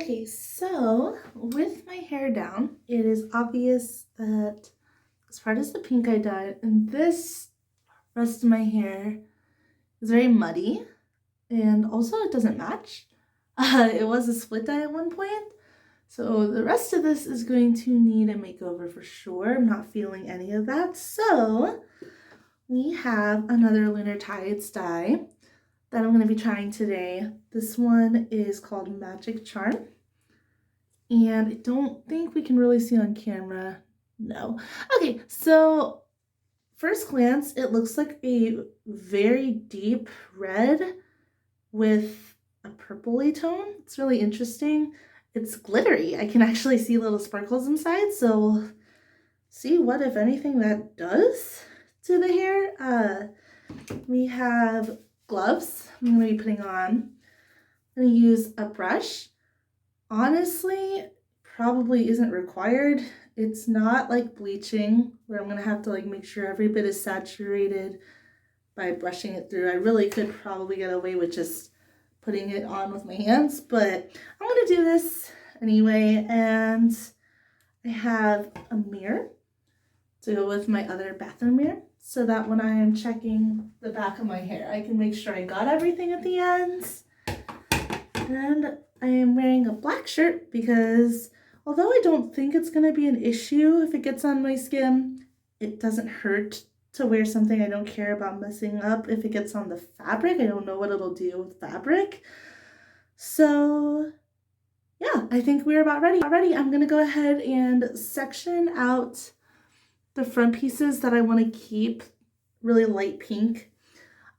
Okay, so with my hair down, it is obvious that this part is the pink I dyed, and this rest of my hair is very muddy, and also it doesn't match. It was a split dye at one point, so the rest of this is going to need a makeover for sure. I'm not feeling any of that, so we have another Lunar Tides dye that I'm going to be trying today. This one is called Magic Charm. And I don't think we can really see on camera. No. Okay, so first glance, it looks like a very deep red with a purpley tone. It's really interesting. It's glittery. I can actually see little sparkles inside, so we'll see what, if anything, that does to the hair. We have gloves I'm going to be putting on. I'm going to use a brush. Honestly, probably isn't required. It's not like bleaching where I'm going to have to like make sure every bit is saturated by brushing it through. I really could probably get away with just putting it on with my hands, but I'm going to do this anyway. And I have a mirror to go with my other bathroom mirror so that when I am checking the back of my hair, I can make sure I got everything at the ends. And I am wearing a black shirt because although I don't think it's going to be an issue if it gets on my skin, it doesn't hurt to wear something I don't care about messing up. If it gets on the fabric, I don't know what it'll do with fabric. So yeah, I think we're about ready. I'm going to go ahead and section out the front pieces that I want to keep really light pink.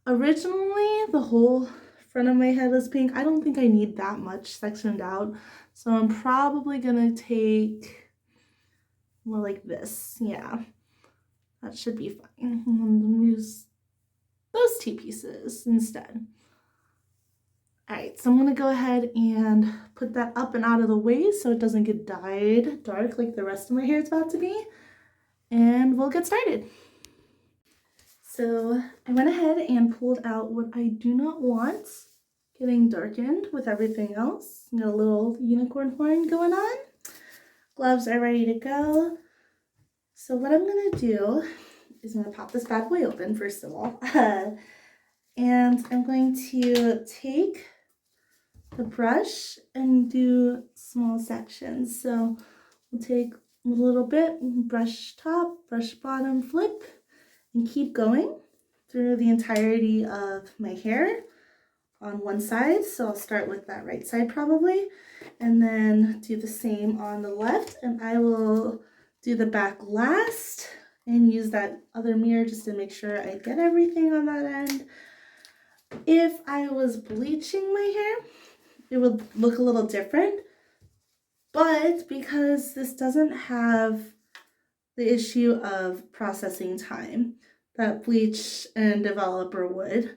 Originally, the whole front of my head is pink. I don't think I need that much sectioned out, so I'm probably gonna take more like this. Yeah, that should be fine. I'm gonna use those two pieces instead. All right, so I'm gonna go ahead and put that up and out of the way so it doesn't get dyed dark like the rest of my hair is about to be, and we'll get started. So I went ahead and pulled out what I do not want getting darkened with everything else. Got a little unicorn horn going on. Gloves are ready to go. So what I'm going to do is I'm going to pop this bad boy open first of all. And I'm going to take the brush and do small sections. So we'll take a little bit, brush top, brush bottom, flip, and keep going through the entirety of my hair on one side. So I'll start with that right side probably, and then do the same on the left, and I will do the back last and use that other mirror just to make sure I get everything on that end. If I was bleaching my hair, it would look a little different, but because this doesn't have the issue of processing time that bleach and developer would,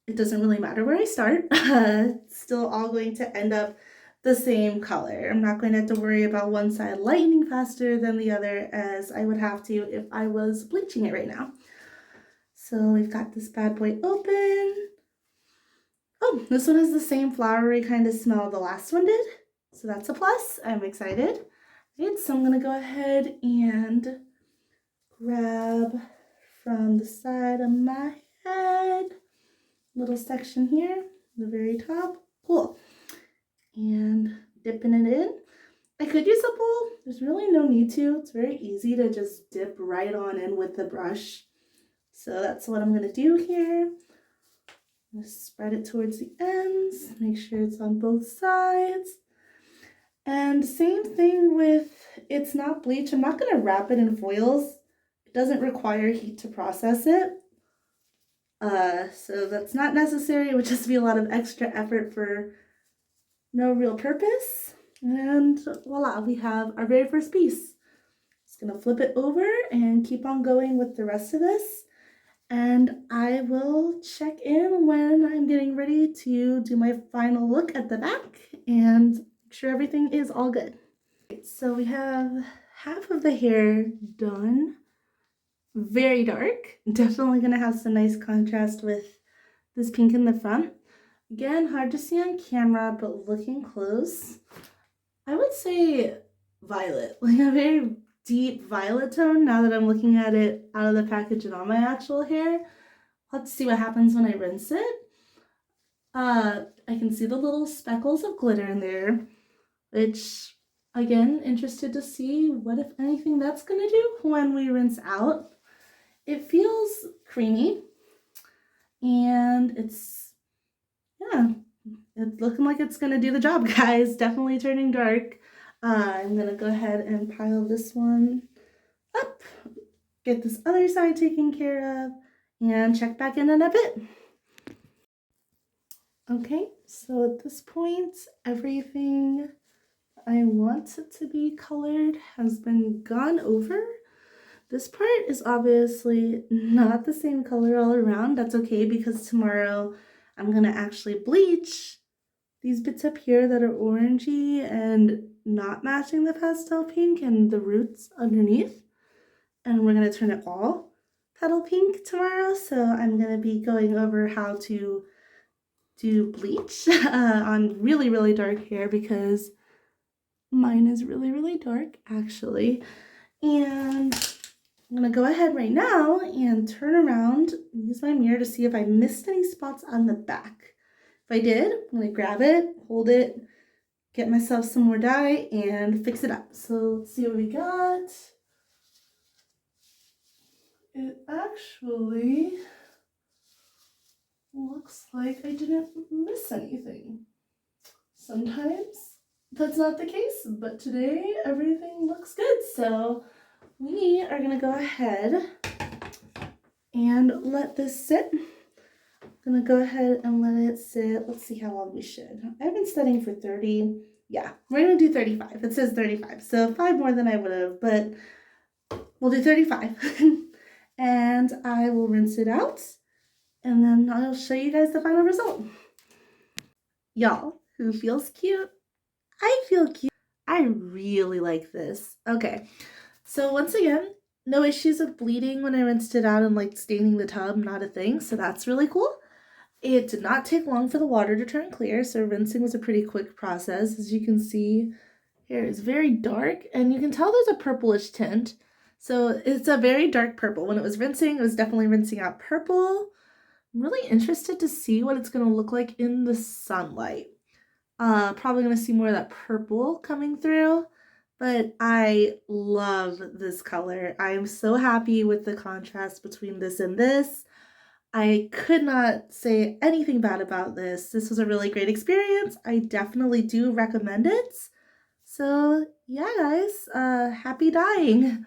it doesn't really matter where I start. It's still all going to end up the same color. I'm not going to have to worry about one side lightening faster than the other as I would have to if I was bleaching it right now. So we've got this bad boy open. Oh, this one has the same flowery kind of smell the last one did. So that's a plus. I'm excited. Right, so I'm going to go ahead and grab from the side of my head, little section here, the very top. Cool. And dipping it in. I could use a bowl. There's really no need to. It's very easy to just dip right on in with the brush. So that's what I'm going to do here. I'm going to spread it towards the ends. Make sure it's on both sides. And same thing with, it's not bleach. I'm not going to wrap it in foils. It doesn't require heat to process it. So that's not necessary. It would just be a lot of extra effort for no real purpose. And voila, we have our very first piece. Just gonna flip it over and keep on going with the rest of this. And I will check in when I'm getting ready to do my final look at the back and make sure everything is all good. So we have half of the hair done. Very dark. Definitely gonna have some nice contrast with this pink in the front. Again, hard to see on camera, but looking close, I would say violet, like a very deep violet tone now that I'm looking at it out of the package and on my actual hair. Let's see what happens when I rinse it. I can see the little speckles of glitter in there, which, again, interested to see what, if anything, that's gonna do when we rinse out. It feels creamy, and yeah, it's looking like it's gonna do the job, guys. Definitely turning dark. I'm gonna go ahead and pile this one up, get this other side taken care of, and check back in a bit. Okay, so at this point, everything I want it to be colored has been gone over. This part is obviously not the same color all around. That's okay, because tomorrow I'm gonna actually bleach these bits up here that are orangey and not matching the pastel pink and the roots underneath. And we're gonna turn it all petal pink tomorrow. So I'm gonna be going over how to do bleach on really, really dark hair, because mine is really, really dark actually. And I'm gonna go ahead right now and turn around and use my mirror to see if I missed any spots on the back. If I did, I'm gonna grab it, hold it, get myself some more dye, and fix it up. So let's see what we got. It actually looks like I didn't miss anything. Sometimes that's not the case, but today everything looks good. So we are gonna go ahead and let this sit. I'm gonna go ahead and let it sit. Let's see how long we should. I've been studying for 30. Yeah, we're gonna do 35. It says 35, so 5 more than I would have, but we'll do 35. And I will rinse it out, and then I'll show you guys the final result. Y'all, who feels cute? I feel cute. I really like this. Okay, so once again, no issues of bleeding when I rinsed it out and like staining the tub, not a thing, so that's really cool. It did not take long for the water to turn clear, so rinsing was a pretty quick process. As you can see, hair is very dark, and you can tell there's a purplish tint. So it's a very dark purple. When it was rinsing, it was definitely rinsing out purple. I'm really interested to see what it's going to look like in the sunlight. Probably going to see more of that purple coming through, but I love this color. I am so happy with the contrast between this and this. I could not say anything bad about this. This was a really great experience. I definitely do recommend it. So yeah, guys, happy dyeing.